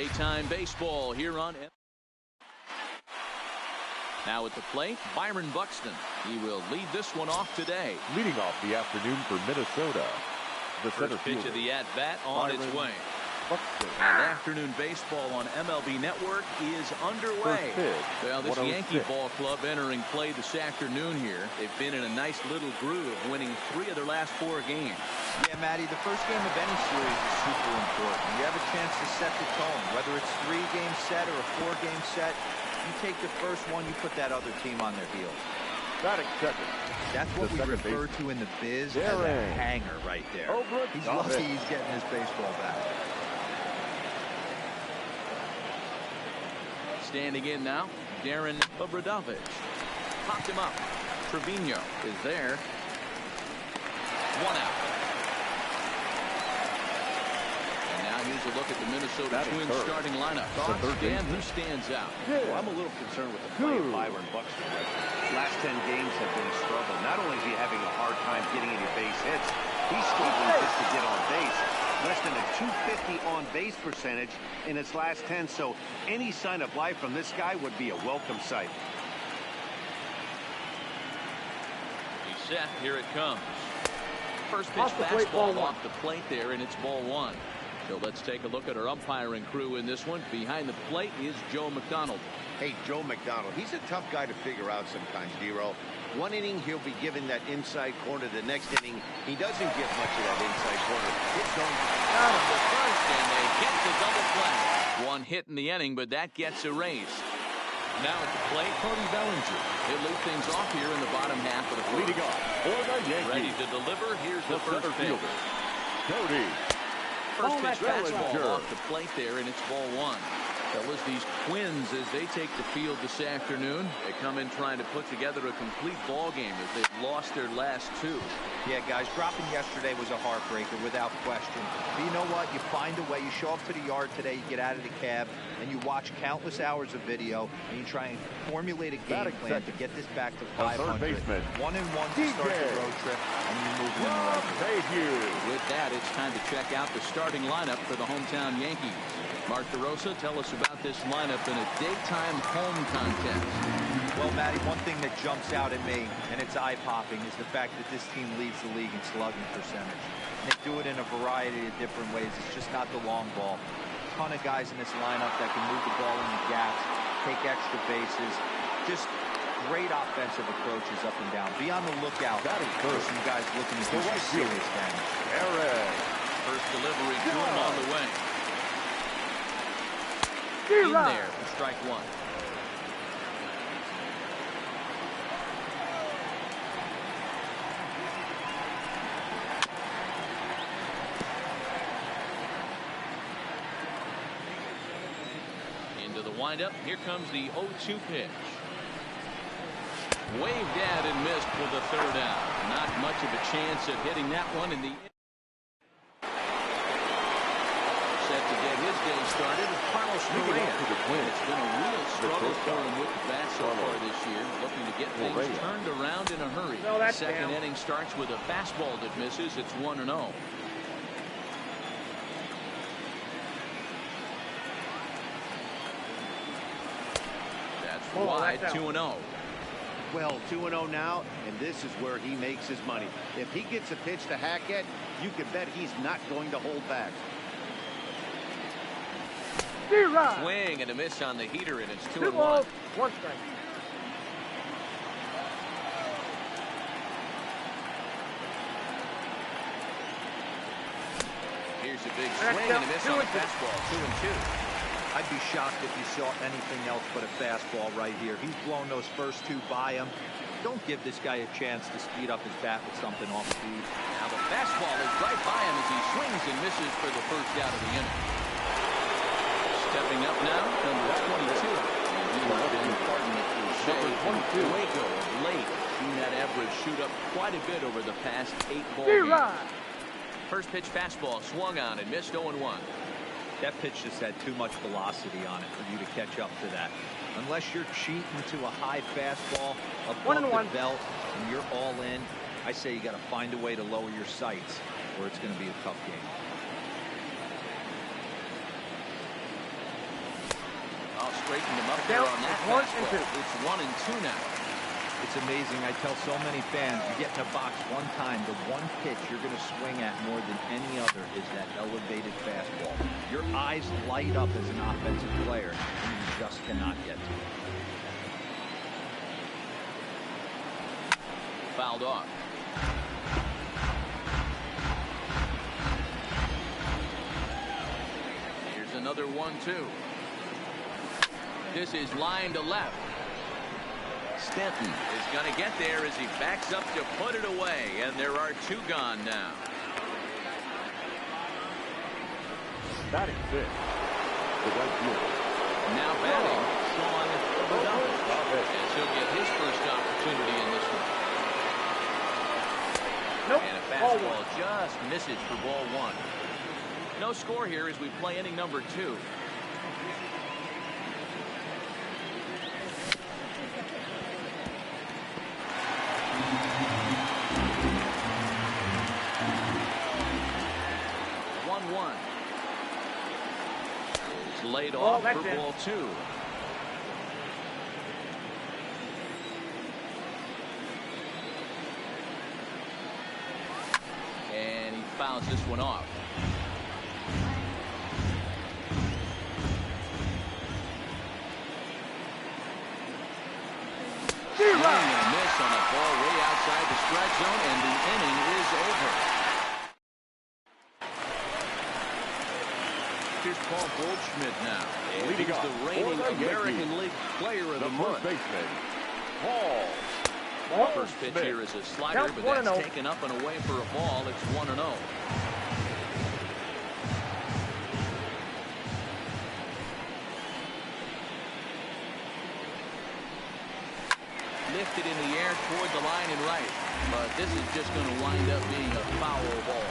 Daytime baseball here on. Now at the plate, Byron Buxton. He will lead this one off today. Leading off the afternoon for Minnesota, the center First pitch of the at-bat on its way. Buxton. And afternoon baseball on MLB Network is underway. Well, this Yankee ball club entering play this afternoon here. They've been in a nice little groove, winning 3 of their last 4 games. Yeah, Matty, the first game of any series is super important. You have a chance to set the tone, whether it's 3-game set or a 4-game set. You take the first one, you put that other team on their heels. Batting second. That's what we refer to in the biz as a hanger right there. He's lucky he's getting his baseball back. Standing in now, Darren Obradovich. Popped him up. Trevino is there. 1 out. And now here's a look at the Minnesota Twins starting lineup. Dan, who stands out? Well, I'm a little concerned with the play of Byron Buxton. Last 10 games have been a struggle. Not only is he having a hard time getting any base hits, he's struggling just to get on base. Less than a .250 on-base percentage in his last 10, so any sign of life from this guy would be a welcome sight. He's set. Here it comes. First pitch fastball off the plate there, and it's ball 1. So let's take a look at our umpiring crew in this one. Behind the plate is Joe McDonald. Hey, Joe McDonald. He's a tough guy to figure out sometimes, Dero. One inning, he'll be given that inside corner. The next inning, he doesn't get much of that inside corner. It's going out of the first, and they get the double play. 1 hit in the inning, but that gets erased. Now at the plate, Cody Bellinger. He'll lead things off here in the bottom half of the first. Leading off for the Yankees. Ready to deliver. Here's the first pitch. Cody. First pitch fastball off the plate there, and it's ball 1. Fellas, these Twins, as they take the field this afternoon, they come in trying to put together a complete ball game as they've lost their last 2. Yeah, guys, dropping yesterday was a heartbreaker without question. But you know what? You find a way. You show up to the yard today, you get out of the cab, and you watch countless hours of video, and you try and formulate a game plan to get this back to 500. 1-1 to start the road trip, and you move in the right direction. With that, it's time to check out the starting lineup for the hometown Yankees. Mark DeRosa, tell us about this lineup in a daytime home contest. Well, Matty, one thing that jumps out at me, and it's eye-popping, is the fact that this team leads the league in slugging percentage. And they do it in a variety of different ways. It's just not the long ball. A ton of guys in this lineup that can move the ball in the gaps, take extra bases. Just great offensive approaches up and down. Be on the lookout for some guys looking to do some serious damage. First delivery to him on the way. In there for strike 1. Into the windup. Here comes the 0-2 pitch. Waved at and missed for the 3rd out. Not much of a chance of hitting that one in the set to get his day started. Carlos Correa. It's been a real struggle for him with the bat so far this year. Looking to get things turned around in a hurry. Second inning starts with a fastball that misses. It's 1-0. That's wide. 2-0. Well, 2-0 now, and this is where he makes his money. If he gets a pitch to Hackett, you can bet he's not going to hold back. Swing and a miss on the heater, and it's 2-1. 1 strike. Here's a big swing and a miss on the fastball. 2-2. I'd be shocked if you saw anything else but a fastball right here. He's blown those first 2 by him. Don't give this guy a chance to speed up his bat with something off speed. Now the fastball is right by him as he swings and misses for the first out of the inning. Stepping up now, number 22. He has been part of the Waco of late. Seen that average shoot up quite a bit over the past 8 ball games. First pitch fastball swung on and missed 0-1. That pitch just had too much velocity on it for you to catch up to that. Unless you're cheating to a high fastball above the belt and you're all in, I say you got to find a way to lower your sights or it's going to be a tough game. straightened him up there on that fastball. It's 1-2 now. It's amazing. I tell so many fans, you get in a box one time, the one pitch you're going to swing at more than any other is that elevated fastball. Your eyes light up as an offensive player, and you just cannot get to it. Fouled off. Here's another 1-2. This is line to left. Stanton is going to get there as he backs up to put it away, and there are 2 gone now. Batting fifth, the right fielder. Now batting, Sean As he'll get his first opportunity in this one. And a fastball just misses for ball 1. No score here as we play inning number 2. Laid off for ball 2. And he fouls this one off. Swing and a miss on a ball way outside the strike zone, and the inning is over. Here's Paul Goldschmidt now. Leading the reigning American League Player of the Month. Baseman, Paul. First pitch here is a slider, but that's taken up and away for a ball. It's 1-0. Lifted in the air toward the line and right, but this is just going to wind up being a foul ball.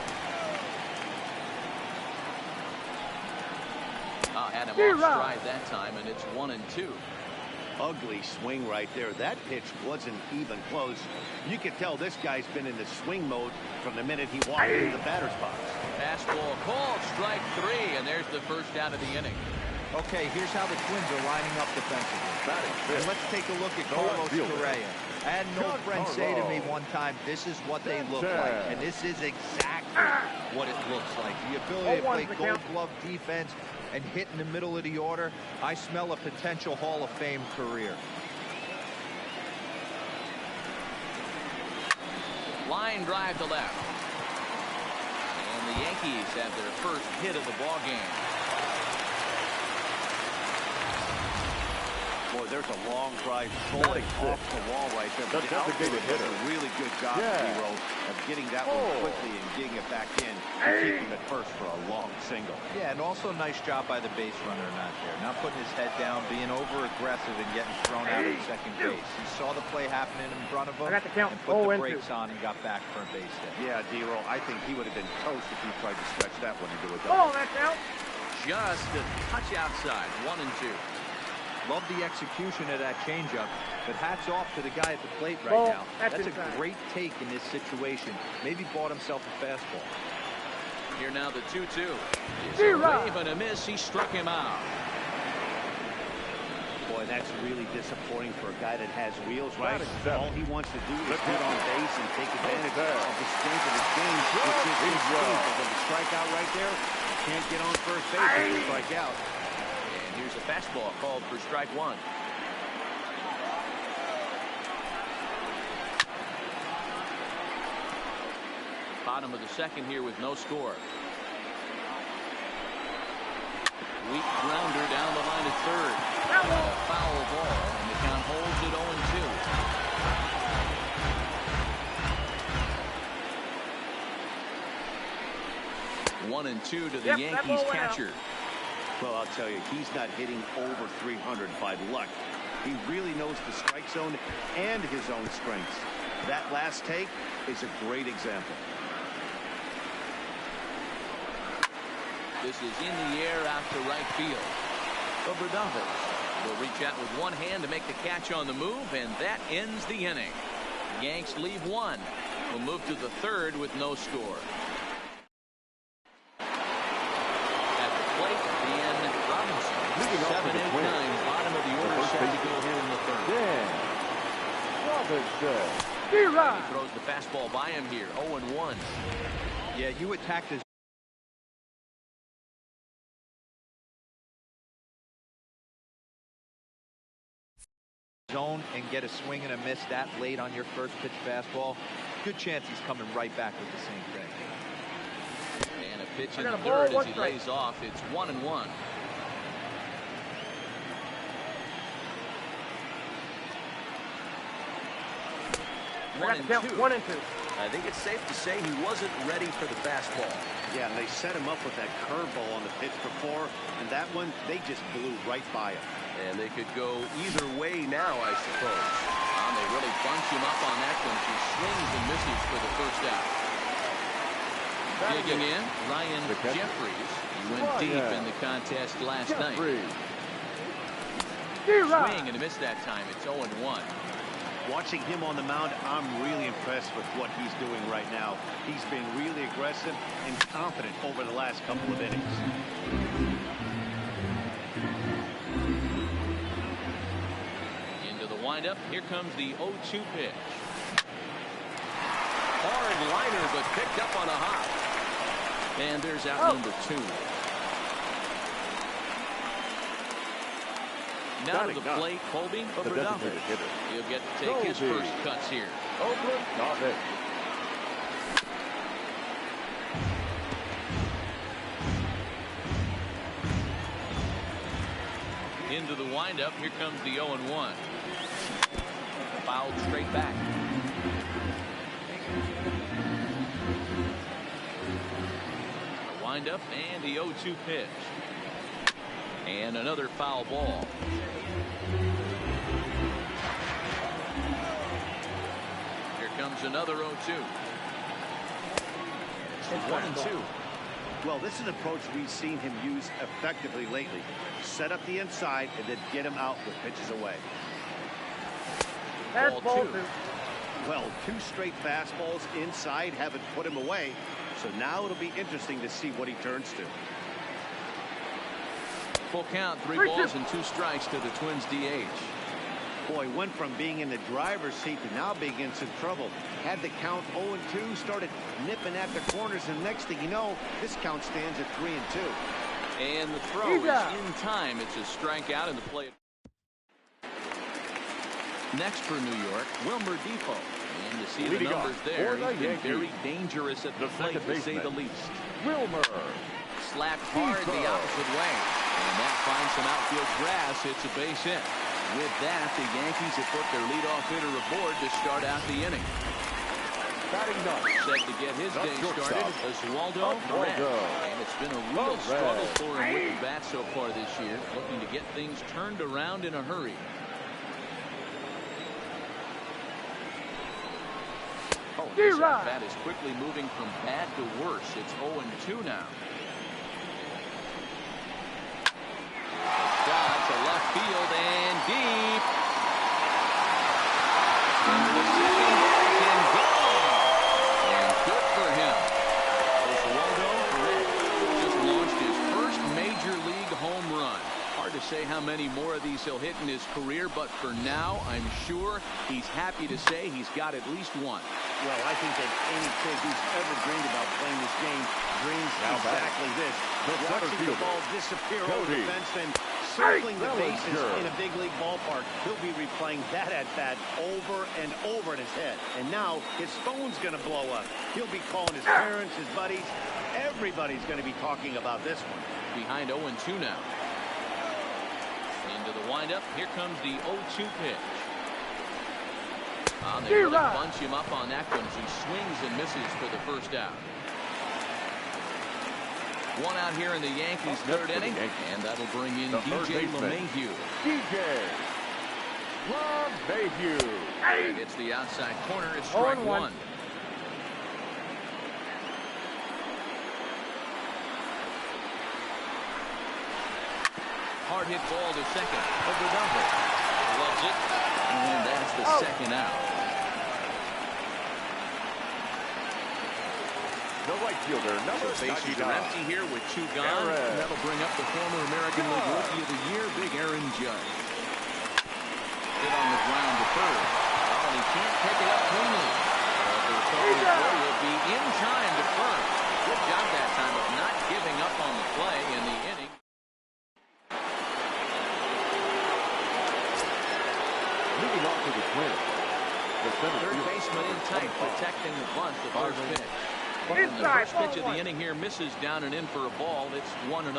Had him off stride that time, and it's 1-2. Ugly swing right there. That pitch wasn't even close. You could tell this guy's been in the swing mode from the minute he walked into the batter's box. Fastball called, strike 3, and there's the first out of the inning. Okay, here's how the Twins are lining up defensively. And let's take a look at Carlos Correa. I had an old friend say to me one time, this is what they look like. And this is exactly what it looks like. The ability to play gold glove defense and hit in the middle of the order. I smell a potential Hall of Fame career. Line drive to left. And the Yankees have their first hit of the ball game. Boy, there's a long drive falling off the wall right there. But the outfielder does a really good job, Hero, of getting that one quickly and getting it back in and keeping it first for a long single. Yeah, and also a nice job by the base runner not there. Not putting his head down, being over-aggressive and getting thrown out at second base. He saw the play happening in front of him and put the brakes on and got back for a base hit. Yeah, Hero, I think he would have been toast if he tried to stretch that one into a double. That's out. Just a touch outside, 1-2. Love the execution of that changeup, but hats off to the guy at the plate right now. That's a great take in this situation. Maybe bought himself a fastball. Here now the 2-2. It's a wave and a miss. He struck him out. Boy, that's really disappointing for a guy that has wheels, right? All he wants to do is get on base and take advantage of the strength of his game, which is his game. But with the strikeout right there, you can't get on first base if you strike out. Here's a fastball called for strike 1. Bottom of the second here with no score. Weak grounder down the line at third. A foul ball, and the count holds it 0-2. 1-2 to the Yankees catcher. Well, I'll tell you, he's not hitting over 300 by luck. He really knows the strike zone and his own strengths. That last take is a great example. This is in the air out to right field. Obradovich will reach out with one hand to make the catch on the move, and that ends the inning. Yanks leave one. We'll move to the third with no score. At the plate, Leading off 7, for the 8, 9. Twins. Bottom of the order set to go here in the third. Robinson. He throws the fastball by him here. 0-1. Yeah, you attack this zone and get a swing and a miss that late on your first pitch fastball. Good chance he's coming right back with the same thing. And a pitch in the third as he lays off. It's 1-1. One and two. I think it's safe to say he wasn't ready for the fastball. Yeah, and they set him up with that curveball on the pitch before, and that one, they just blew right by him. And they could go either way now, I suppose. They really bunch him up on that one. He swings and misses for the first out. Digging in, Ryan Jeffries. He went deep in the contest last night. Swing and a miss that time. It's 0-1. Watching him on the mound, I'm really impressed with what he's doing right now. He's been really aggressive and confident over the last couple of innings. Into the windup. Here comes the 0-2 pitch. Hard liner, but picked up on a hop. And there's out number 2. Now to the plate, Colby. He'll get to take his first cuts here. Into the windup. Here comes the 0-1. Fouled straight back. A windup and the 0-2 pitch. And another foul ball. Here comes another 0-2. 1-2. Well, this is an approach we've seen him use effectively lately. Set up the inside and then get him out with pitches away. Ball 2. Well, 2 straight fastballs inside haven't put him away. So now it'll be interesting to see what he turns to. Full count, 3 balls and 2 strikes to the Twins DH. Boy, went from being in the driver's seat to now being in some trouble. Had the count 0-2, started nipping at the corners, and next thing you know, this count stands at 3-2. And the throw is in time. It's a strikeout in the play. Next for New York, Wilmer Depot. And you see the numbers there. He's been very dangerous at the plate, to say the least. Wilmer. Slapped hard the opposite way. And that finds some outfield grass. It's a base hit. With that, the Yankees have put their leadoff hitter aboard to start out the inning. Set to get his day started, Oswaldo Perez. And it's been a real struggle for him with the bat so far this year. Looking to get things turned around in a hurry. This bat is quickly moving from bad to worse. It's 0-2 now. Shot to left field and deep. Into the second deck and gone. And good for him. Oswaldo Perez just launched his first major league home run. Hard to say how many more of these he'll hit in his career, but for now, I'm sure he's happy to say he's got at least one. Well, I think that any kid who's ever dreamed about playing this game dreams exactly this. Watching the ball disappear over the fence and circling the bases in a big league ballpark. He'll be replaying that at-bat over and over in his head. And now his phone's going to blow up. He'll be calling his parents, his buddies. Everybody's going to be talking about this one. Behind 0-2 now. Into the windup. Here comes the 0-2 pitch. They really bunch him up on that one as he swings and misses for the first out. One out here in the Yankees' third inning, and that'll bring in DJ LeMahieu. And it's the outside corner. It's strike 1. Hard hit ball to second. Loves it. And that's the second out. The right fielder, number Bases 99. are empty here with 2 gone. And that'll bring up the former American League Rookie of the Year, Big Aaron Judge. Hit on the ground to third. Oh, and he can't pick it up cleanly. The throw will be in time to first. Good job that time of not giving up on the play in the inning. Moving on to the Twins. The Third baseman in tight, protecting the bunt, the first pitch. And the first pitch of the inning here misses down and in for a ball. It's 1-0.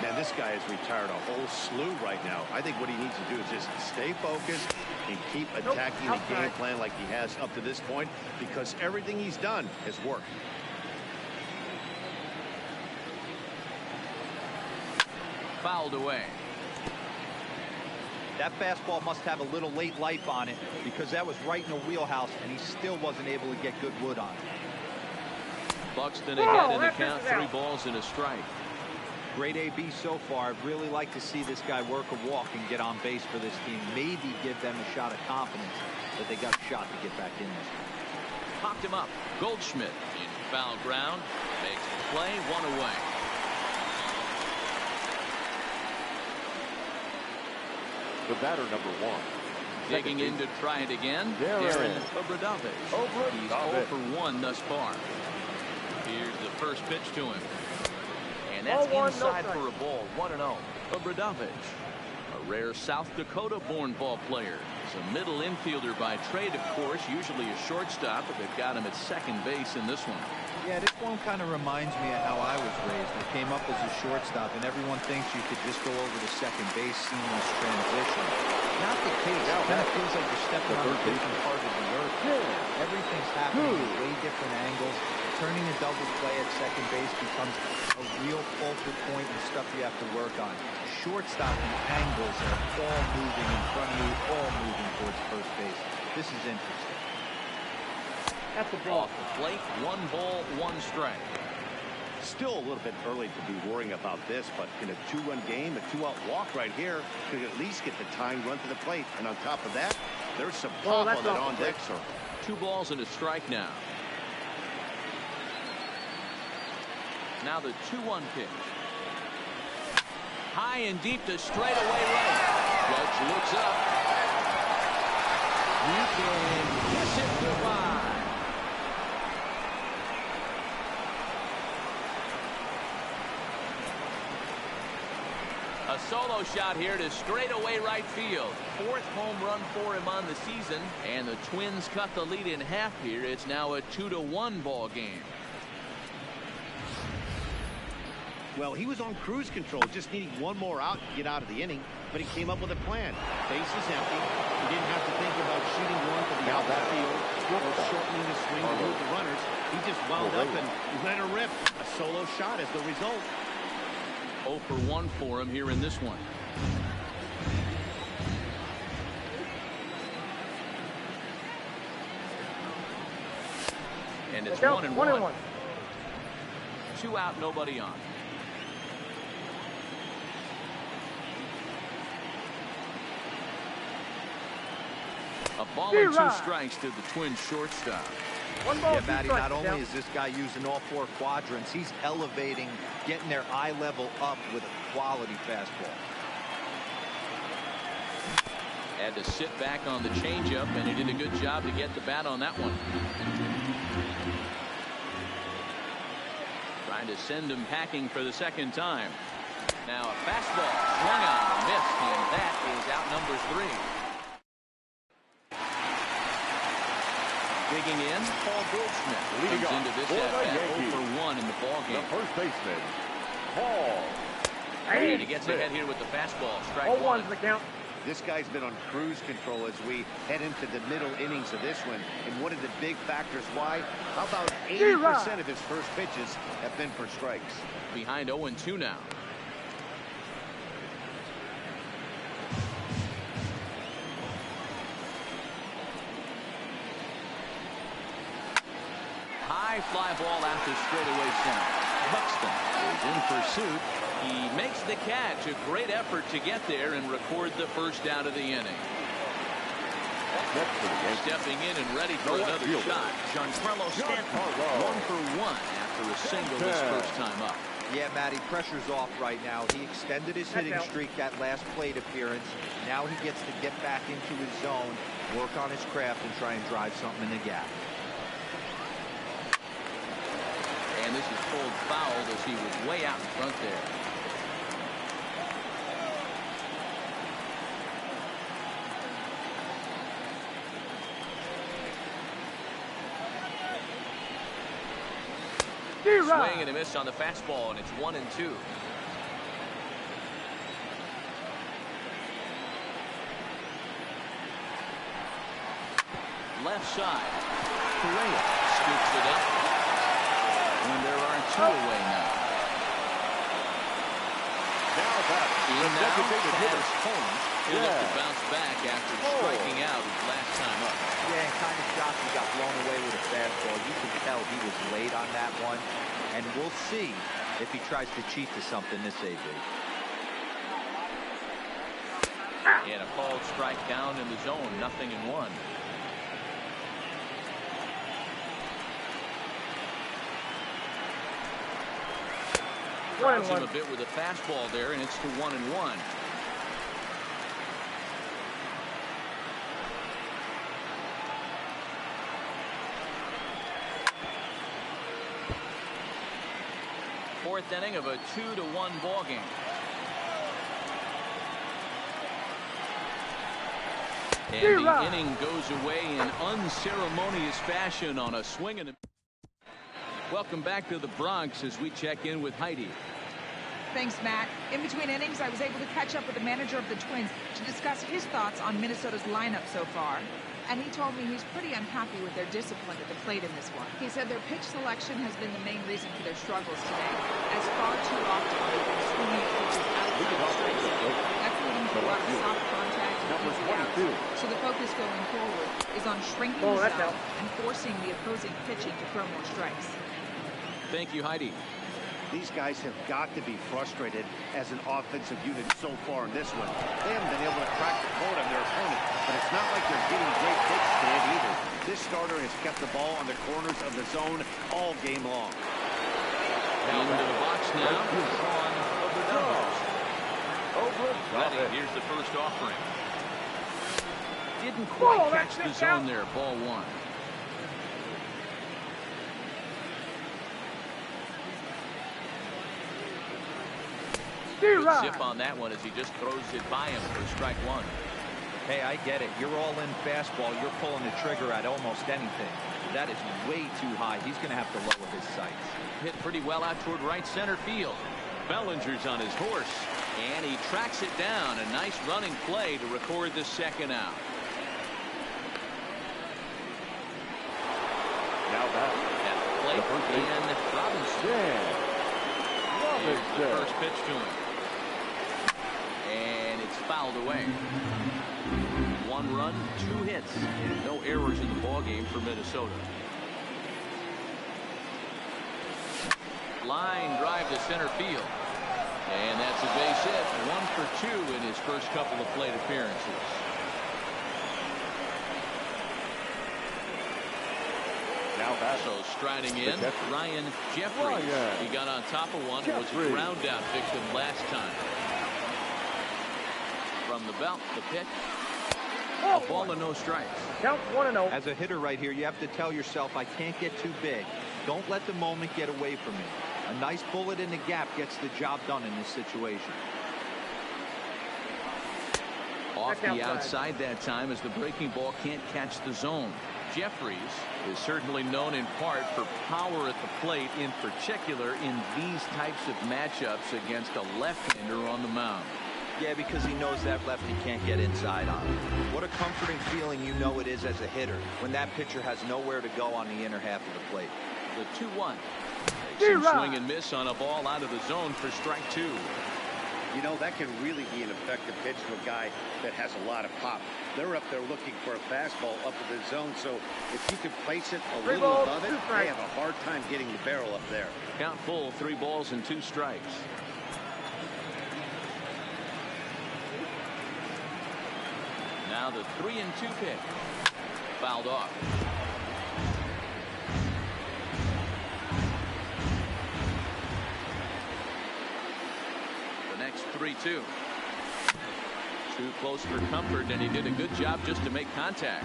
Man, this guy has retired a whole slew right now. I think what he needs to do is just stay focused and keep attacking the game plan like he has up to this point, because everything he's done has worked. Fouled away. That fastball must have a little late life on it, because that was right in the wheelhouse, and he still wasn't able to get good wood on it. Buxton ahead in the count, 3 balls and a strike. Great AB so far. I'd really like to see this guy work a walk and get on base for this team. Maybe give them a shot of confidence that they got a shot to get back in this. Popped him up. Goldschmidt in foul ground. Makes the play, 1 away. The batter, number 1. Digging in to try it again. Darren Obradovich. He's 0 for 1 thus far. Here's the first pitch to him. And that's inside for a ball. 1-0. Obradovich, a rare South Dakota-born ball player. He's a middle infielder by trade, of course, usually a shortstop, but they've got him at second base in this one. Yeah, this one kind of reminds me of how I was raised. I came up as a shortstop, and everyone thinks you could just go over to second base, seamless transition. Not the case. It kind of feels like you're stepping on a different part of the earth. Everything's happening at way different angles. Turning a double play at second base becomes a real focal point and stuff you have to work on. Shortstop and angles are all moving in front of you, all moving towards first base. This is interesting. That's a ball. Off the plate, 1 ball, 1 strike. Still a little bit early to be worrying about this, but in a 2-run game, a 2-out walk right here could at least get the tying run to the plate. And on top of that, there's some pop on that on-deck circle. 2 balls and a strike now. Now the 2-1 pitch. High and deep to straightaway right. Judge looks up. He can kiss it goodbye. A solo shot here to straightaway right field. 4th home run for him on the season. And the Twins cut the lead in half here. It's now a 2-1 ball game. Well, he was on cruise control, just needing 1 more out to get out of the inning, but he came up with a plan. Base is empty. He didn't have to think about shooting one to the outfield or shortening the swing to move the runners. He just wound up and let her rip. A solo shot as the result. 0 for 1 for him here in this one. And it's 1-1. 2 out, nobody on. A ball and 2 strikes to the Twins shortstop. Yeah, Matty, not only is this guy using all 4 quadrants, he's elevating, getting their eye level up with a quality fastball. Had to sit back on the changeup, and he did a good job to get the bat on that one. Trying to send him packing for the 2nd time. Now a fastball swung on and missed, and that is out number 3. Digging in, Paul Goldschmidt comes into this at-bat 0 for 1 in the ball game. The first baseman, Paul. And he gets ahead here with the fastball. Strike 1. The count. This guy's been on cruise control as we head into the middle innings of this one. And one of the big factors why, how about 80% of his first pitches have been for strikes. Behind 0-2 now. High fly ball out to straightaway center. Buxton is in pursuit. He makes the catch. A great effort to get there and record the first out of the inning. Next for the Yankees. Stepping in and ready for another shot. Giancarlo Stanton, 1 for 1 after a single this first time up. Yeah, Matty, pressure's off right now. He extended his hitting streak that last plate appearance. Now he gets to get back into his zone, work on his craft, and try and drive something in the gap. And this is pulled fouled as he was way out in front there. Swing and a miss on the fastball, and it's 1-2. Left side. Correa scoops it up. And there are 2 away now. Now back. Has Holmes. He'll look to bounce back after striking out his last time up. Yeah, and kind of shocked he got blown away with a fastball. You can tell he was late on that one. And we'll see if he tries to cheat to something this AB. And a called strike down in the zone, 0-1. Fouls him a bit with a fastball there, and it's to 1-1. Fourth inning of a 2-1 ball game. And the inning goes away in unceremonious fashion on a swing and a... Welcome back to the Bronx as we check in with Heidi. Thanks, Matt. In between innings, I was able to catch up with the manager of the Twins to discuss his thoughts on Minnesota's lineup so far. And he told me he's pretty unhappy with their discipline at the plate in this one. He said their pitch selection has been the main reason for their struggles today, as far too often they've been swinging at pitches outside the strike zone. That's leading to a lot of soft contact and easy outs. So the focus going forward is on shrinking the zone and forcing the opposing pitching to throw more strikes. Thank you, Heidi. These guys have got to be frustrated as an offensive unit so far in this one. They haven't been able to crack the code on their opponent, but it's not like they're getting great pitch stand either. This starter has kept the ball on the corners of the zone all game long. Into the box now. Ready. Here's the first offering. Didn't quite catch the zone there. Ball 1. Good zip on that one as he just throws it by him for strike 1. Hey, I get it. You're all in fastball. You're pulling the trigger at almost anything. That is way too high. He's going to have to lower his sights. Hit pretty well out toward right center field. Bellinger's on his horse, and he tracks it down. A nice running play to record the second out. Now back. At the plate, and Robinson. Here's the first pitch to him. And it's fouled away. 1 run, 2 hits. No errors in the ballgame for Minnesota. Line drive to center field. And that's a base hit. 1 for 2 in his first couple of plate appearances. Now back. So striding in, Ryan Jeffries. He got on top of one and was a ground out victim last time. From the belt, the pitch. A ball and no strikes. Count 1-0. As a hitter right here, you have to tell yourself, I can't get too big. Don't let the moment get away from me. A nice bullet in the gap gets the job done in this situation. Off the outside that time as the breaking ball can't catch the zone. Jeffries is certainly known in part for power at the plate, in particular in these types of matchups against a left-hander on the mound. Yeah, because he knows that lefty can't get inside on him. What a comforting feeling you know it is as a hitter when that pitcher has nowhere to go on the inner half of the plate. The 2-1. Swing and miss on a ball out of the zone for strike 2. You know, that can really be an effective pitch to a guy that has a lot of pop. They're up there looking for a fastball up in the zone, so if you can place it a little above it, they have a hard time getting the barrel up there. Count full, 3 balls and 2 strikes. Now the 3-2 pitch. Fouled off. The next 3-2. Too close for comfort, and he did a good job just to make contact.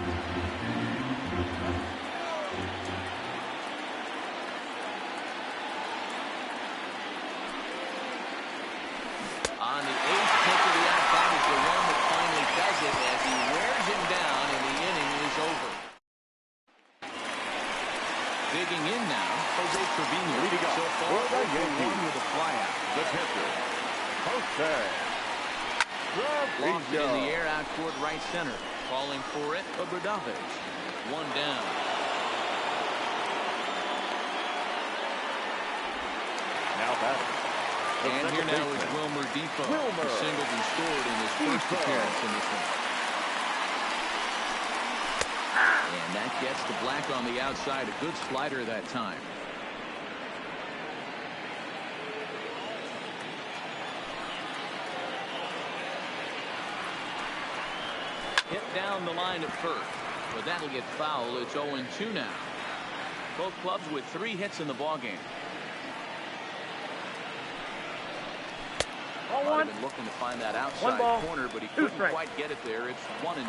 On the 8th pitch of the at-bat is the one that finally does it as he wears him down, and the inning is over. Digging in now, Jose Trevino. Leading up So far, for the Yankees with a flyout. The pitcher, Jose Lofted in the Trevino. air out toward right center. Calling for it, Obradovich. One down. Now batting. And here now is Wilmer Depot. Who singled and scored in his first appearance in this one. And that gets the black on the outside. A good slider that time. Hit down the line at first, but that'll get foul. It's 0-2 now. Both clubs with 3 hits in the ballgame. Might have been looking to find that outside corner, but he couldn't quite get it there. It's 1-2.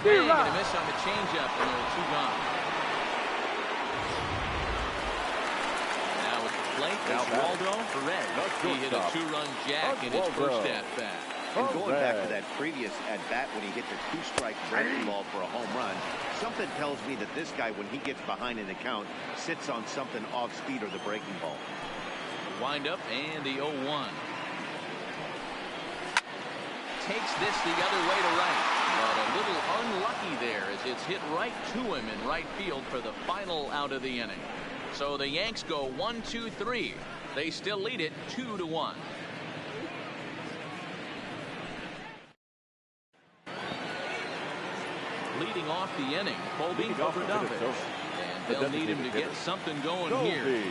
Swing and a miss on the changeup, and there are 2 gone. Now at the plate is Waldo Perez. He hit a 2-run jack in his first at-bat. And going back to that previous at-bat when he hit the 2-strike breaking ball for a home run, something tells me that this guy, when he gets behind in the count, sits on something off speed or the breaking ball. Wind up and the 0-1. Takes this the other way to right, but a little unlucky there as it's hit right to him in right field for the final out of the inning. So the Yanks go 1-2-3. They still lead it 2-1. Leading off the inning, Colby Obradovich. And they'll need him to get something going here.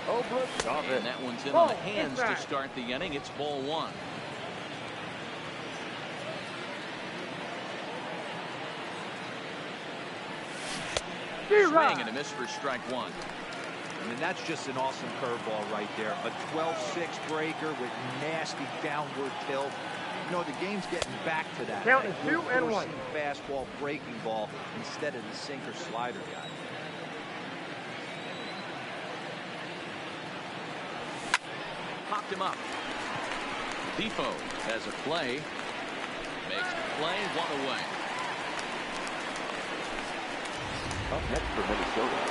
And that one's in on the hands to start the inning. It's ball 1. Swing and a miss for strike 1. I mean, that's just an awesome curveball right there. A 12-6 breaker with nasty downward tilt. You know, the game's getting back to that. Count is 2-1. Fastball breaking ball instead of the sinker slider guy. Popped him up. Depot has a play. Makes the play, 1 away. Up next for Minnesota,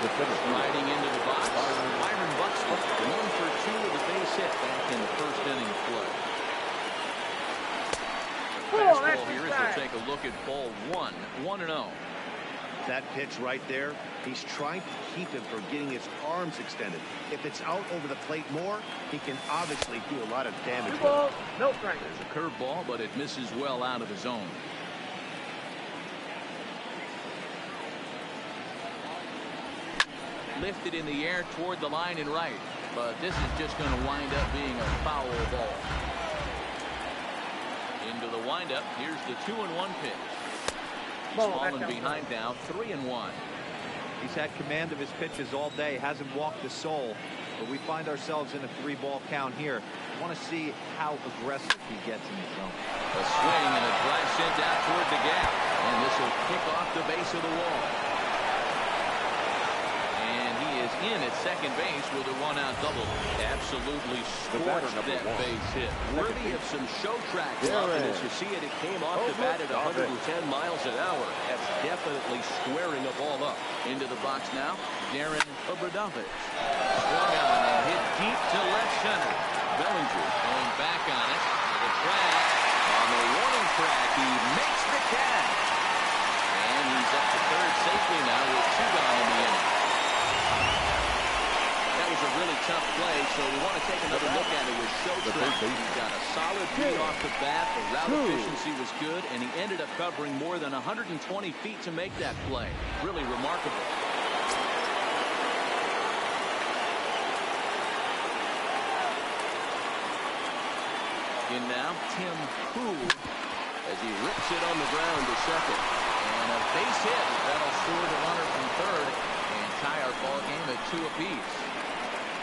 the center fielder, Sliding into the box, Byron Buxton, 1 for 2 with a base hit back in the first inning of play. Fastball here as we'll take a look at ball 1, 1-0. That pitch right there, he's trying to keep him from getting his arms extended. If it's out over the plate more, he can obviously do a lot of damage. 2 balls, no strike. There's a curveball, but it misses well out of the zone. Lifted in the air toward the line and right, but this is just going to wind up being a foul ball. Into the windup. Here's the 2-1 pitch. He's fallen behind now, 3-1. He's had command of his pitches all day, hasn't walked a soul, but we find ourselves in a 3-ball count here. I want to see how aggressive he gets in the zone. A swing and a drive sent out toward the gap, and this will kick off the base of the wall. In at second base with a 1-out double. Absolutely scorched that base hit. Worthy of some show track love, and as you see it, it came off the bat at 110 miles an hour. That's definitely squaring the ball up. Into the box now, Darren Obradovich. Swung on and hit deep to left center. Bellinger going back on it. The track. On the warning track, he makes the catch. And he's up to third safely now with 2 gone in the inning. That was a really tough play, so we want to take another look at it with show track. He got a solid beat off the bat. The route efficiency was good, and he ended up covering more than 120 feet to make that play. Really remarkable. In now, Tim Poole, as he rips it on the ground to second. And a base hit. That'll score the runner from third and tie our ball game at 2 apiece.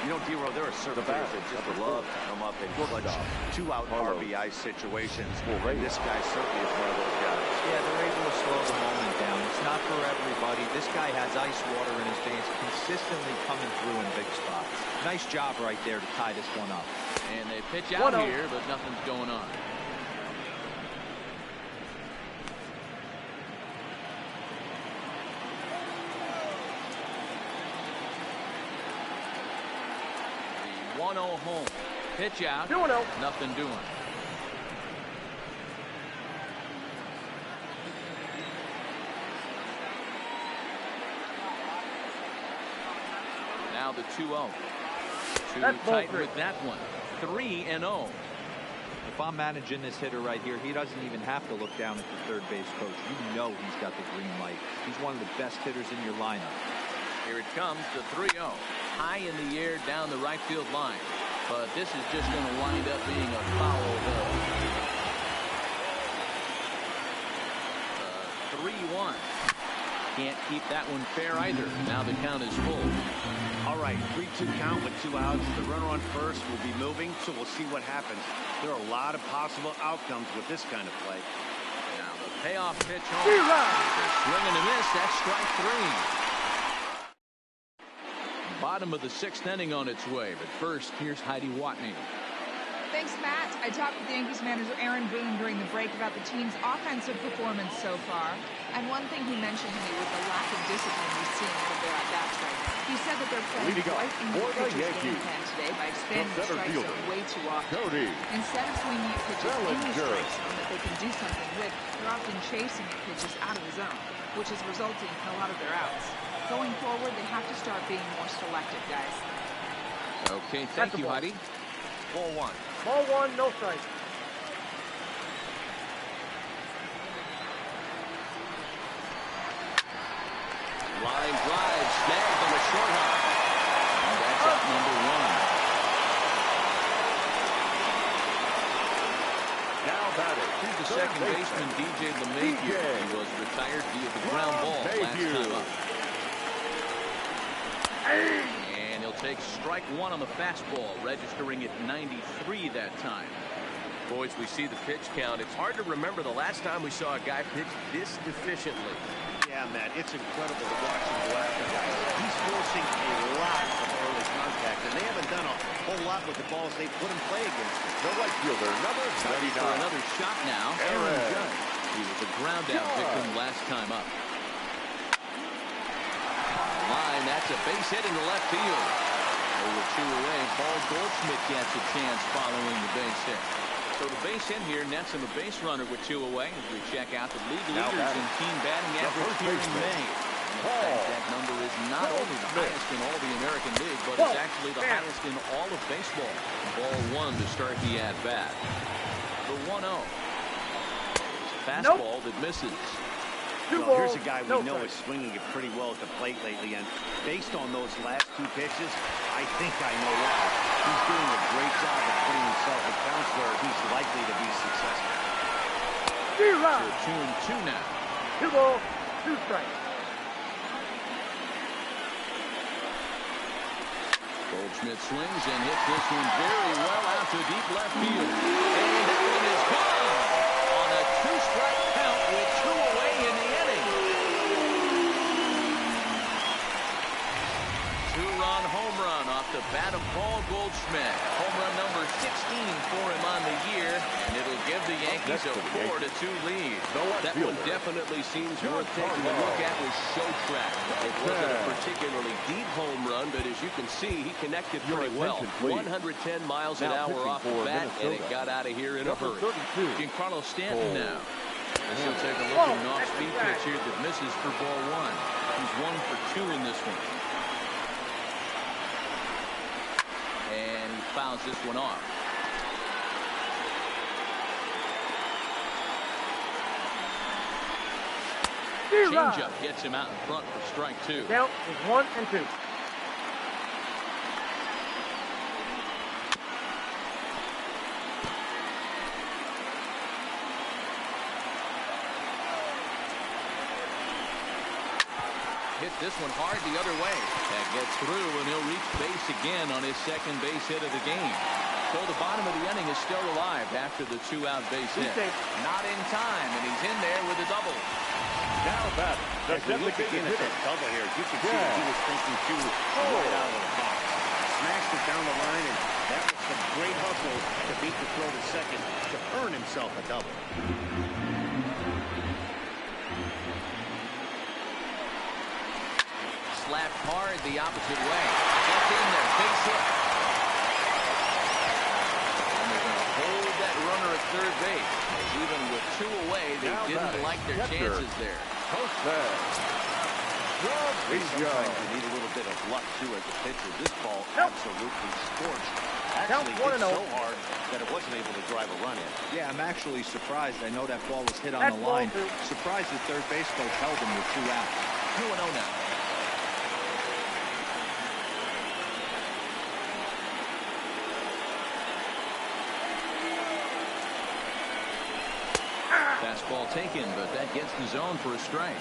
You know, D-Row, there are certain players that just love to come up and clutch 2-out RBI situations. And this guy certainly is one of those guys. Yeah, they're able to slow the moment down. It's not for everybody. This guy has ice water in his veins, consistently coming through in big spots. Nice job right there to tie this one up. And they pitch out here, but nothing's going on. The 1-0 home. Pitch out. 2-0. Nothing doing. Now the 2-0. Too tight with that one. 3-0. If I'm managing this hitter right here, he doesn't even have to look down at the third base coach. You know he's got the green light. He's one of the best hitters in your lineup. Here it comes, the 3-0. High in the air down the right field line. But this is just going to wind up being a foul ball. 3-1. Can't keep that one fair either. Now the count is full. All right, 3-2 count with 2 outs. The runner on first will be moving, so we'll see what happens. There are a lot of possible outcomes with this kind of play. Now the payoff pitch home. Swing and a miss. That's strike 3. Bottom of the 6th inning on its way. But first, here's Heidi Watney. Thanks, Matt. I talked with the Yankees manager Aaron Boone during the break about the team's offensive performance so far. And one thing he mentioned to me was the lack of discipline we've seen out of their at-bats right now. He said that they're playing right into the pitcher's game plan today by expanding the strike zone way too often. Instead of swinging at pitches in the strike zone that they can do something with, they're often chasing at pitches out of the zone, which is resulting in a lot of their outs. Going forward, they have to start being more selective, guys. Okay, thank you, Heidi. Ball 1. Ball 1, no strike. Line drive, snagged on the short hop. And that's up number 1. Now batter. Here's the second baseman, DJ LeMahieu. He was retired via the ground ball last time up. And he'll take strike 1 on the fastball, registering at 93 that time. Boys, we see the pitch count. It's hard to remember the last time we saw a guy pitch this efficiently. Yeah, Matt, it's incredible to watch him go after guys. He's forcing a lot of early contact, and they haven't done a whole lot with the balls they put in play against him. The right fielder, number 79. For another shot now, Aaron Judge. He was a ground-out victim last time up. Line, that's a base hit in the left field. Over 2 away, Paul Goldschmidt gets a chance following the base hit. So the base hit here nets him a base runner with 2 away. As we check out the league leaders in team batting average here in May. In fact, that number is not only the highest in all the American League, but it's actually the highest in all of baseball. Ball 1 to start the at-bat. The 1-0. Fastball that misses. Well, here's a guy we know is swinging it pretty well at the plate lately, and based on those last 2 pitches, I think I know why. He's doing a great job of putting himself in counts where he's likely to be successful. So 2-2 now. 2 balls, 2 strikes. Goldschmidt swings and hits this one very well out to deep left field. And that one is gone on a 2-strike count with 2 away in the inning. 2-run home run off the bat of Paul Goldschmidt. Home run number 16 for him on the year, and it'll give the Yankees a 4-2 lead. That one definitely seems worth taking a look at with show track. It wasn't a particularly deep home run, but as you can see, he connected pretty well. 110 miles an hour off the bat, and it got out of here in a hurry. Giancarlo Stanton now. This will take a look at an off-speed pitch here that misses for ball 1. He's 1 for 2 in this one. And he fouls this one off. Changeup gets him out in front for strike 2. Count is 1 and 2. hit this one hard the other way. That gets through, and he'll reach base again on his second base hit of the game. So the bottom of the inning is still alive after the 2-out base hit. Not in time, and he's in there with a double. Now back. As we look again at that double here, you can see he was thinking too right out of the box. Smashed it down the line, and that was some great hustle to beat the throw to second to earn himself a double. Slapped hard the opposite way. Gets in there, base hit. And they're going to hold that runner at third base. Even with 2 away, they didn't like their chances there. Sometimes you need a little bit of luck, too, as a pitcher. This ball absolutely scorched. Actually hit so hard that it wasn't able to drive a run in. Yeah, I'm actually surprised. I know that ball was hit on the line. Surprised the third base coach held him with 2 outs. 2-0 now. Fastball taken, but that gets the zone for a strike.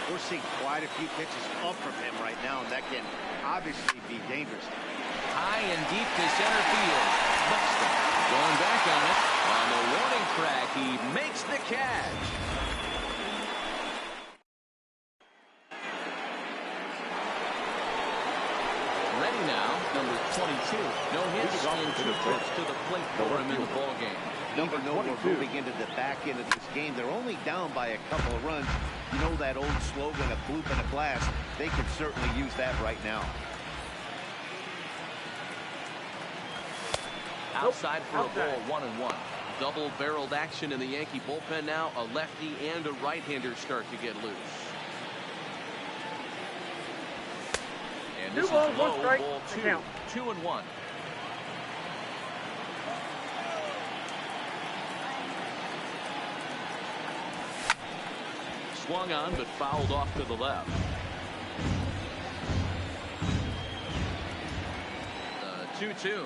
We're seeing quite a few pitches up from him right now, and that can obviously be dangerous. High and deep to center field. Buxton going back on it. On the warning track, he makes the catch. Ready now, number 22. No hits and 2 trips to the plate for him in the ballgame. Even though we're moving into the back end of this game, they're only down by a couple of runs. You know that old slogan, a bloop and a blast. They could certainly use that right now. Outside for a ball, 1-1. Double-barreled action in the Yankee bullpen now. A lefty and a right-hander start to get loose. And this is low, ball 2. 2-1. Swung on, but fouled off to the left. 2-2.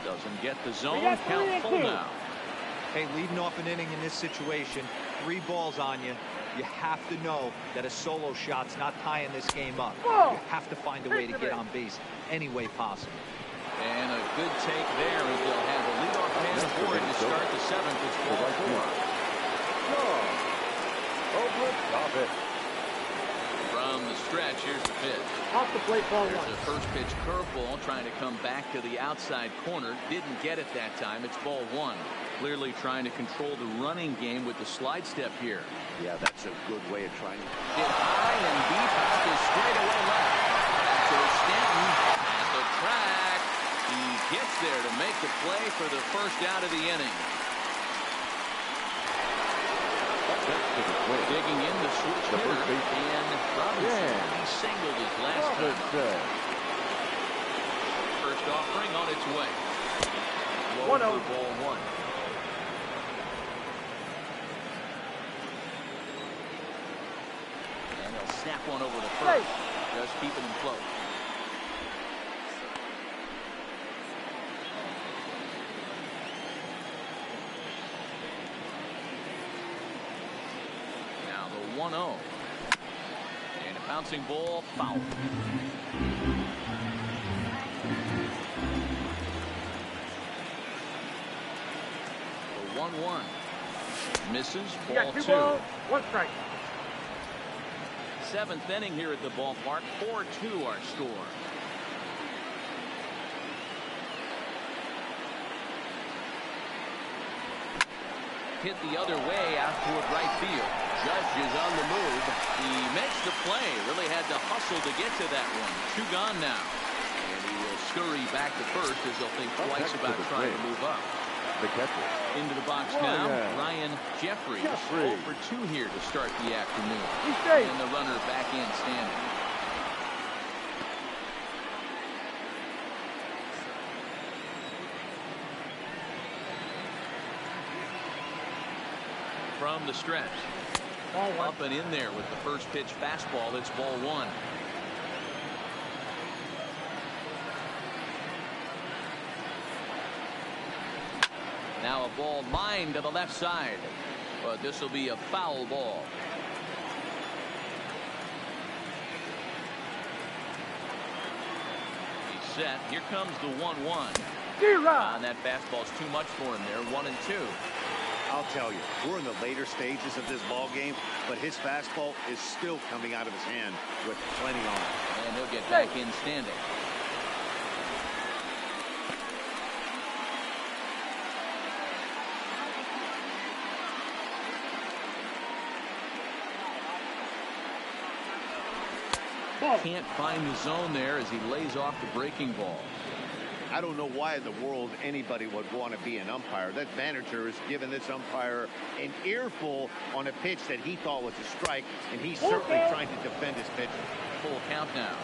Doesn't get the zone. Count full now. Hey, leading off an inning in this situation, 3 balls on you. You have to know that a solo shot's not tying this game up. You have to find a way to get on base any way possible. And a good take there as they'll have a leadoff man aboard to start the 7th. It's ball 4. Stop it. From the stretch, here's the pitch. Off the plate, ball 1. There's a first pitch curveball trying to come back to the outside corner. Didn't get it that time. It's ball 1. Clearly trying to control the running game with the slide step here. Yeah, that's a good way of trying to hit high and deep out to straightaway left. Back to Stanton at the track. He gets there to make the play for the first out of the inning. Digging in the switch hitter, and Robinson. He singled his last time. First offering on its way. 1-0. Ball 1. And they'll snap one over the first. Just keeping him close. Now the 1-0. And a bouncing ball, foul. The 1-1. Misses, ball 2. 2 balls, 1 strike. 7th inning here at the ballpark. 4-2 our score. Hit the other way out toward right field. Judge is on the move. He makes the play. Really had to hustle to get to that one. 2 gone now. And he will scurry back to first as they'll think twice about trying to move up. The catcher. Into the box now, Ryan Jeffries. 0 for 2 here to start the afternoon. And the runner back in standing. From the stretch. Up and in there with the first pitch fastball. It's ball 1. Now a ball lined to the left side, but this will be a foul ball. set. Here comes the 1-1. And that fastball's too much for him there. 1-2. I'll tell you, we're in the later stages of this ball game, but his fastball is still coming out of his hand with plenty on it. And he'll get back in standing. Can't find the zone there as he lays off the breaking ball. I don't know why in the world anybody would want to be an umpire. That manager has given this umpire an earful on a pitch that he thought was a strike, and he's certainly trying to defend his pitcher. Full count now.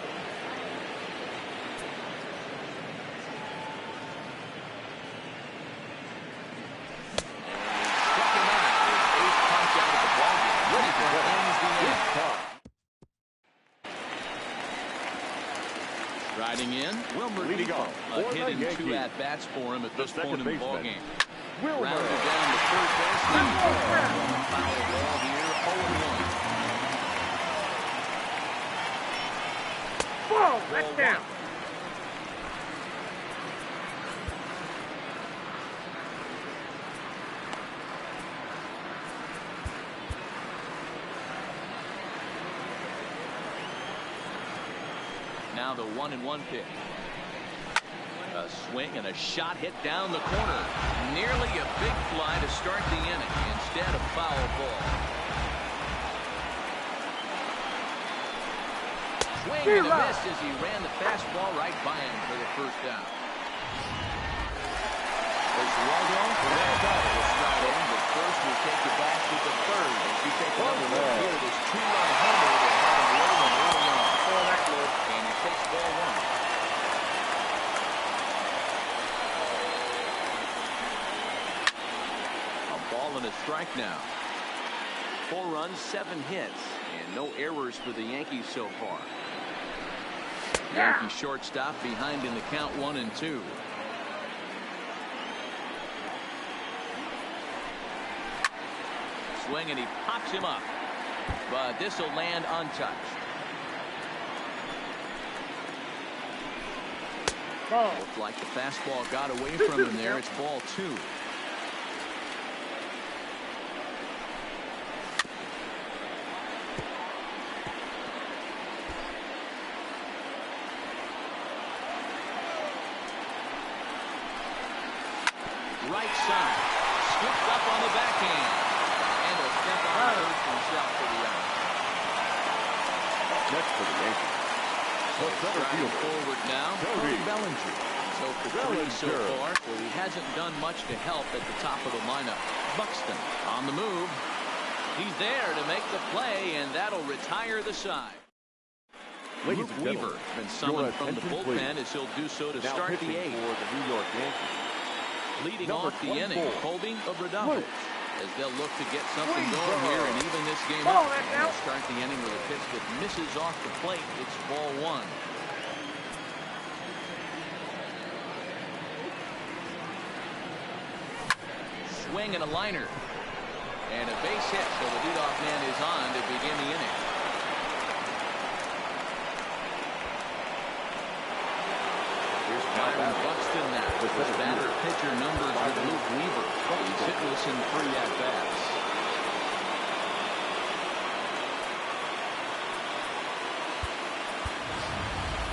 Struck him out. His eighth punch out of the ballgame. Whitaker ends the inning. Riding in, Wilmer Depot. A hit in 2 at-bats for him at this point in the ballgame. Rounded down to third base. Foul ball here, 0-1. Whoa, that's down. Now the 1-1 pitch. A swing and a shot hit down the corner. Nearly a big fly to start the inning. Instead, a foul ball. Swing and a miss as he ran the fastball right by him for the first down. Oswaldo will stride in, but first will take it back to the third. As you take another look here, this 2-run homer that had him rolling early on. And he takes ball 1. And a strike now. 4 runs, 7 hits, and no errors for the Yankees so far. Yankee shortstop behind in the count 1-2. Swing and he pops him up, but this will land untouched. Looked like the fastball got away from him there. It's ball 2. Right side, scooped up on the backhand, and a step on first himself for the out. Next for the Yankees. The center field forward now, Cody Bellinger. So for 3 so far, so he hasn't done much to help at the top of the lineup. Buxton on the move. He's there to make the play, and that'll retire the side. Luke Weaver been summoned from the bullpen as he'll do so to start the 8th. For the New York Yankees. Leading off the inning, Colby Obradovich, as they'll look to get something going here and even this game up. And they'll start the inning with a pitch that misses off the plate. It's ball 1. Swing and a liner. And a base hit, so the leadoff man is on to begin the inning. Byron Buxton now. His batter pitcher numbers with Luke Weaver. He's hitless in 3 at-bats.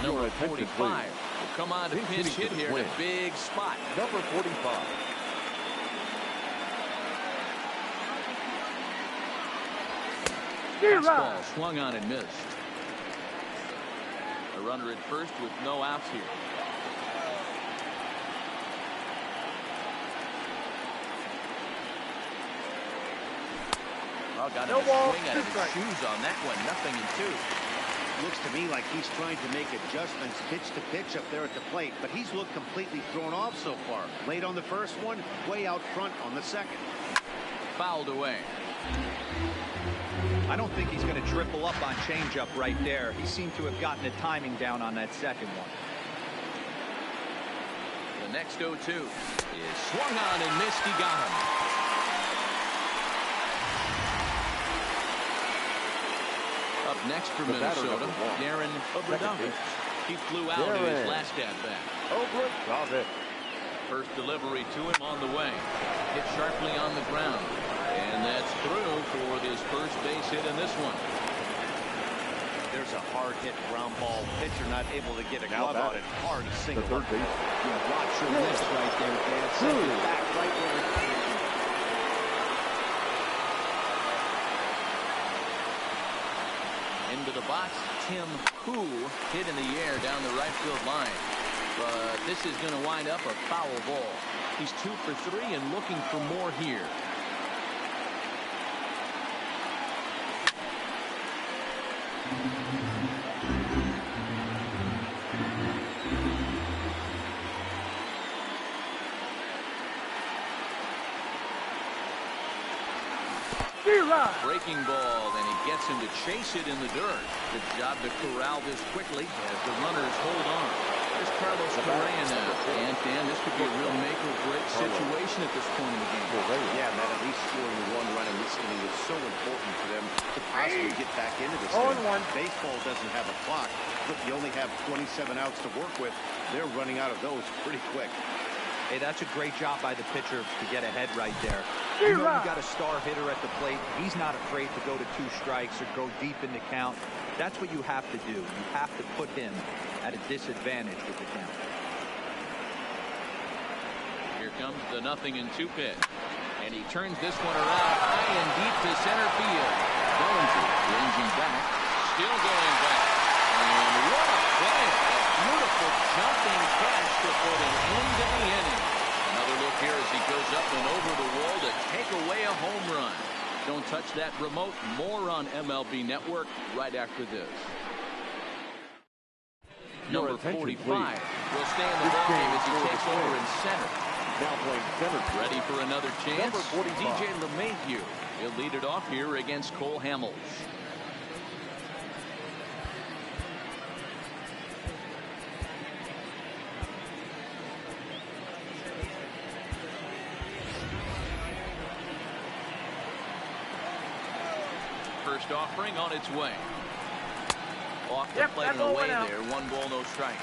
Number 45 will come on to pinch hit here in a big spot. Number 45. Fastball swung on and missed. A runner at first with no outs here. Well, got a swing out of his shoes on that one. 0-2. Looks to me like he's trying to make adjustments pitch to pitch up there at the plate, but he's looked completely thrown off so far. Late on the first one, way out front on the second. Fouled away. I don't think he's going to triple up on changeup right there. He seemed to have gotten the timing down on that second one. The next 0-2 is swung on and missed. He got him. Up next for Minnesota, Darren Obradovich. He flew out in his last at-bat. First delivery to him on the way. Hit sharply on the ground. And that's through for his first base hit in this one. There's a hard hit ground ball. Pitcher not able to get a glove on it. Hard single. Third base. Yeah, watch your wrist right there, Dan. Send it back right where it came. Into the box, Tim Koo hit in the air down the right field line. But this is going to wind up a foul ball. He's 2 for 3 and looking for more here. Breaking ball, and he gets him to chase it in the dirt. Good job to corral this quickly as the runners hold on. There's Carlos Correa now. And Dan, this could be a real make or break situation at this point in the game. Yeah, man, at least scoring 1 run in this inning is so important for them to possibly get back into this thing. Baseball doesn't have a clock. Look, you only have 27 outs to work with. They're running out of those pretty quick. Hey, that's a great job by the pitcher to get ahead right there. You know you got a star hitter at the plate. He's not afraid to go to 2 strikes or go deep in the count. That's what you have to do. You have to put him at a disadvantage with the count. Here comes the 0-2 pitch. And he turns this one around high and deep to center field. Bellinger ranging back. Still going back. And what a play. A beautiful jumping catch to put an end to the inning. Another look here as he goes up and over the wall to take away a home run. Don't touch that remote. More on MLB Network right after this. Number 45 will stay in the ballgame as he takes over in center. Now playing center. Ready for another chance? Number 45. DJ LeMahieu. He'll lead it off here against Cole Hamels. First offering on its way. Off the plate and away there. 1 ball, no strike.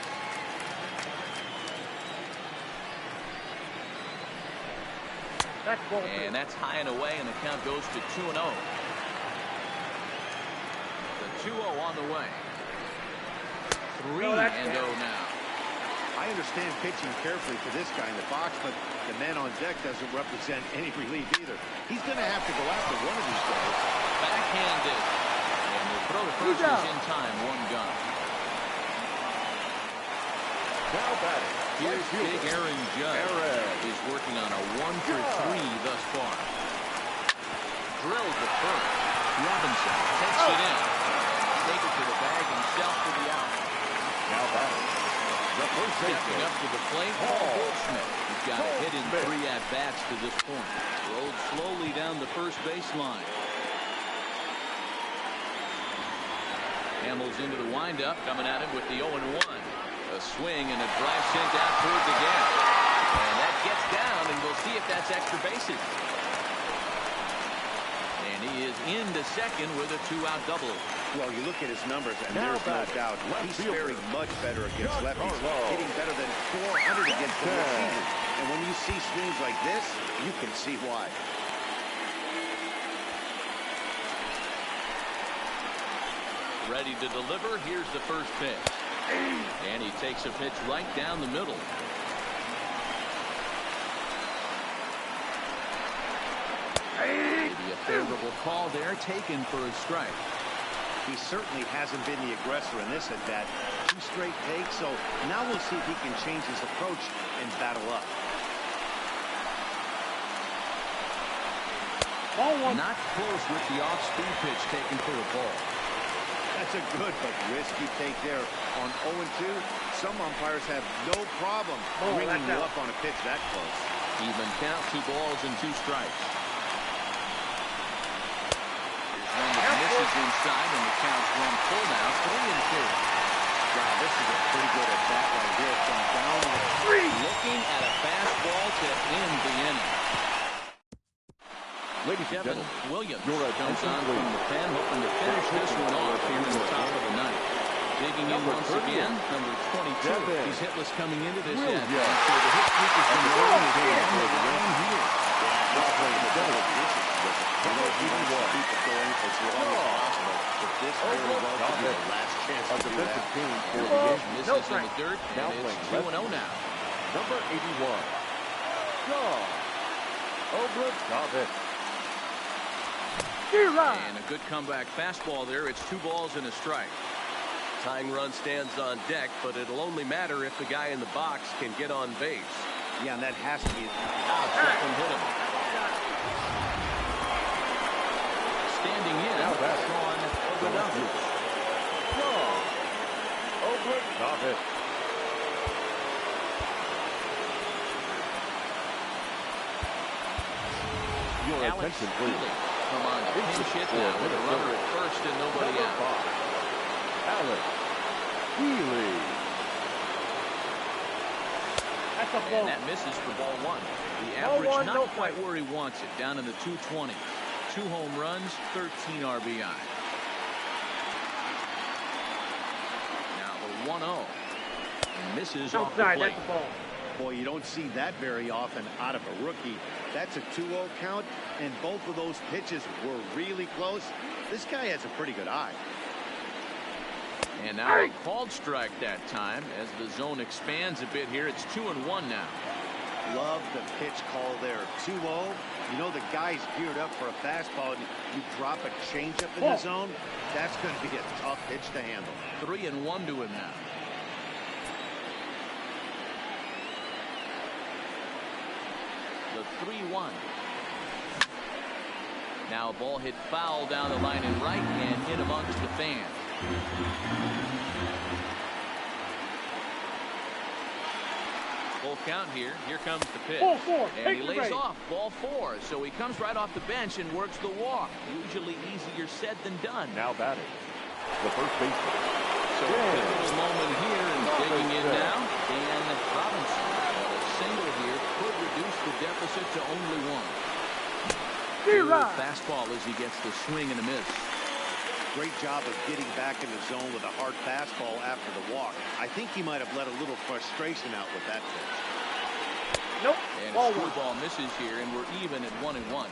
And that's high and away, and the count goes to 2-0. The 2-0 on the way. 3-0 now. I understand pitching carefully for this guy in the box, but the man on deck doesn't represent any relief either. He's going to have to go after one of these guys. Backhanded. And the throw to first is in time. 1 gone. Now batting. Here's big Aaron Judge. He's working on a 1 for 3 thus far. Drilled to first. Robinson takes it in. Take it to the bag himself for the out. Now batting. Stepping up to the plate, Paul Goldschmidt. He's got a hit in 3 at-bats to this point. Rolled slowly down the first baseline. Hamels into the windup, coming at him with the 0-1. A swing and a drive sent out towards the gap. And that gets down, and we'll see if that's extra bases. And he is into second with a 2-out double. Well, you look at his numbers, and there's no doubt he's faring much better against lefties, hitting better than 400 against the season. And when you see swings like this, you can see why. Ready to deliver. Here's the first pitch. And he takes a pitch right down the middle. Maybe a favorable call there, taken for a strike. He certainly hasn't been the aggressor in this at-bat. 2 straight takes, so now we'll see if he can change his approach and battle up. Not close with the off-speed pitch taken for a ball. That's a good but risky take there. On 0-2, some umpires have no problem bringing you up on a pitch that close. Even count, 2 balls and 2 strikes. Here's one that misses inside, and the count's 1 full now, 3-2. Wow, this is a pretty good at-bat right here. From down to 3. Looking at a fastball to end the inning. Ladies and Devin gentlemen, Williams your comes attention, on from please. the pen, hoping to finish this one off here in the top of the 9th. Digging in once again, number 22. Devin. He's hitless coming into this Williams. end. So the hit streak has been rolling on the line here. Now playing double digits with Number 81. Keep it going as long as possible. But this very well could be the last chance a to do that. defensive team for the Yankees. Misses in the dirt, Now and it's playing 2-0 now. Number 81. John Obradovic. And a good comeback fastball there. It's 2 balls and a strike. Tying run stands on deck, but it'll only matter if the guy in the box can get on base. Yeah, and that has to be. That one hit him. Standing in, Now that's Sean Obradovic. John Obradovic. Your Alex attention, please. Healy. Come on, pinch hit now with a runner at first and nobody Number out. 5. Alex Healy. That's a And ball. that misses for ball 1. The Ball average one, not no quite fight. where he wants it, down in the 220s. 2 home runs, 13 RBI. Now the 1-0. Misses off the Outside, plate. that's a ball. Boy, you don't see that very often out of a rookie. That's a 2-0 count, and both of those pitches were really close. This guy has a pretty good eye. And now a called strike that time as the zone expands a bit here. It's 2-1 now. Love the pitch call there. 2-0. You know the guy's geared up for a fastball, and you drop a changeup in the zone. That's going to be a tough pitch to handle. 3-1 to him now. The 3-1. Now a ball hit foul down the line and right and in amongst the fans. Full count here. Here comes the pitch. Ball 4. And he Take the lays base. off ball 4. So he comes right off the bench and works the walk. Usually easier said than done. Now batting. The first baseman. So a pivotal moment here and digging in now. Dan Robinson. A single here could reduce the deficit to only 1. Good fastball as he gets the swing and a miss. Great job of getting back in the zone with a hard fastball after the walk. I think he might have let a little frustration out with that pitch. Nope. And Ball a 1. screwball misses here, and we're even at 1-1.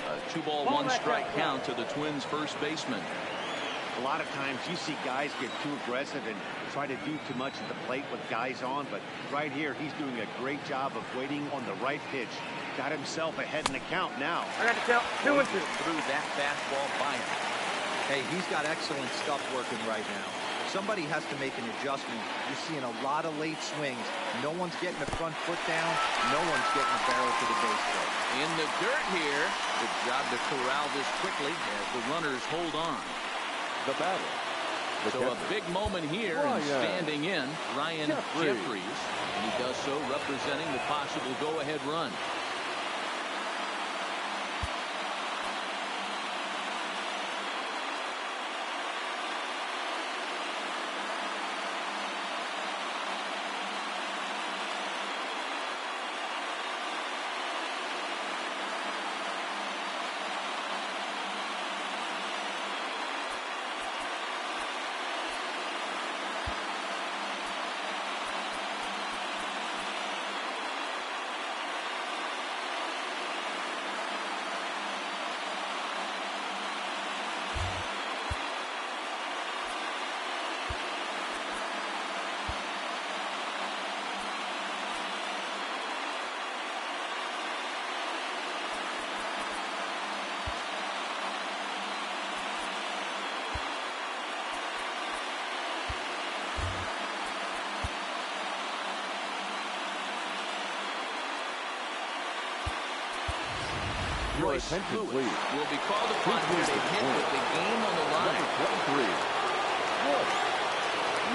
A 2-ball, 1 strike count to the Twins' first baseman. A lot of times you see guys get too aggressive and try to do too much at the plate with guys on, but right here he's doing a great job of waiting on the right pitch. Got himself ahead in the count now. I got to count 2 and 2. Threw that fastball by him. Hey, he's got excellent stuff working right now. Somebody has to make an adjustment. You're seeing a lot of late swings. No one's getting the front foot down. No one's getting the barrel to the base plate. In the dirt here. Good job to corral this quickly as the runners hold on. The batter. The So a big moment here and standing in Ryan Jeffries. And he does so representing the possible go-ahead run. Your attention, Lewis please. will be called upon here to hit with the game on the line. Number 23.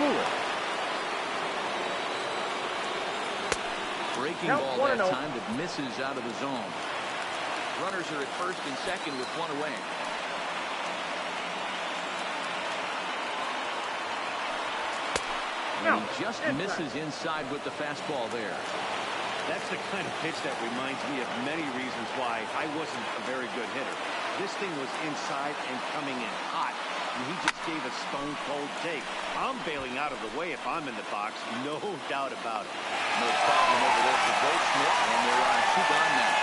Lewis. Breaking Count ball 1-0. that time that misses out of the zone. Runners are at first and second with 1 away. And he just misses inside with the fastball there. That's the kind of pitch that reminds me of many reasons why I wasn't a very good hitter. This thing was inside and coming in hot, and he just gave a stone-cold take. I'm bailing out of the way if I'm in the box, no doubt about it. No problem over there for Goldschmidt, and they're on 2 gone now.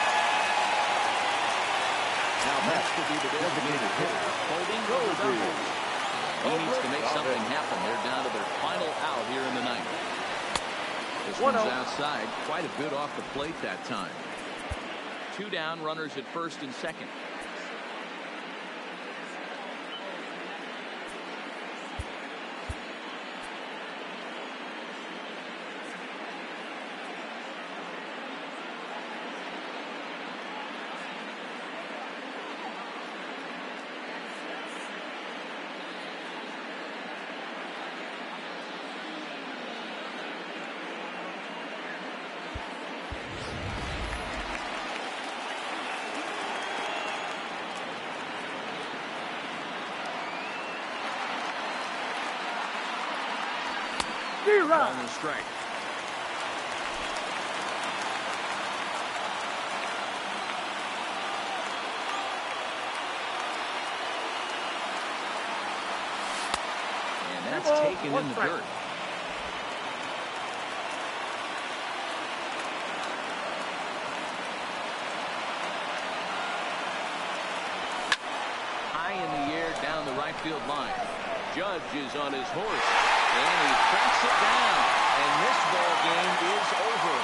Now that's to be the designated hitter, holding Goldschmidt. He needs to make something happen. They're down to their final out here in the ninth. This one's outside, quite a bit off the plate that time. 2 down, runners at first and second. On the strike. And that's taken in the dirt. High in the air down the right field line. Judge is on his horse. And he tracks it down. And this ball game is over.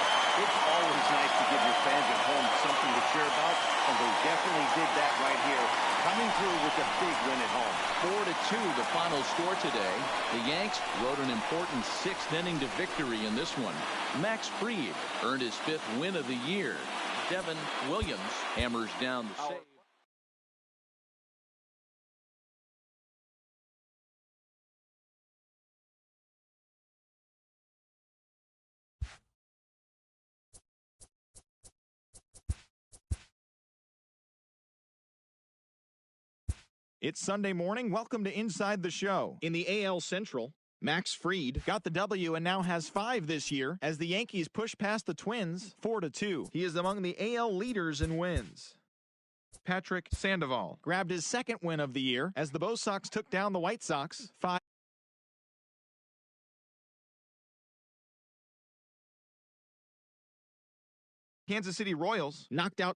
It's always nice to give your fans at home something to cheer about, and they definitely did that right here, coming through with a big win at home. 4-2 the final score today. The Yanks rode an important 6th inning to victory in this one. Max Fried earned his 5th win of the year. Devin Williams hammers down the save. It's Sunday morning. Welcome to Inside the Show. In the AL Central, Max Fried got the W and now has 5 this year as the Yankees push past the Twins 4-2. He is among the AL leaders in wins. Patrick Sandoval grabbed his 2nd win of the year as the Bo Sox took down the White Sox 5. Kansas City Royals knocked out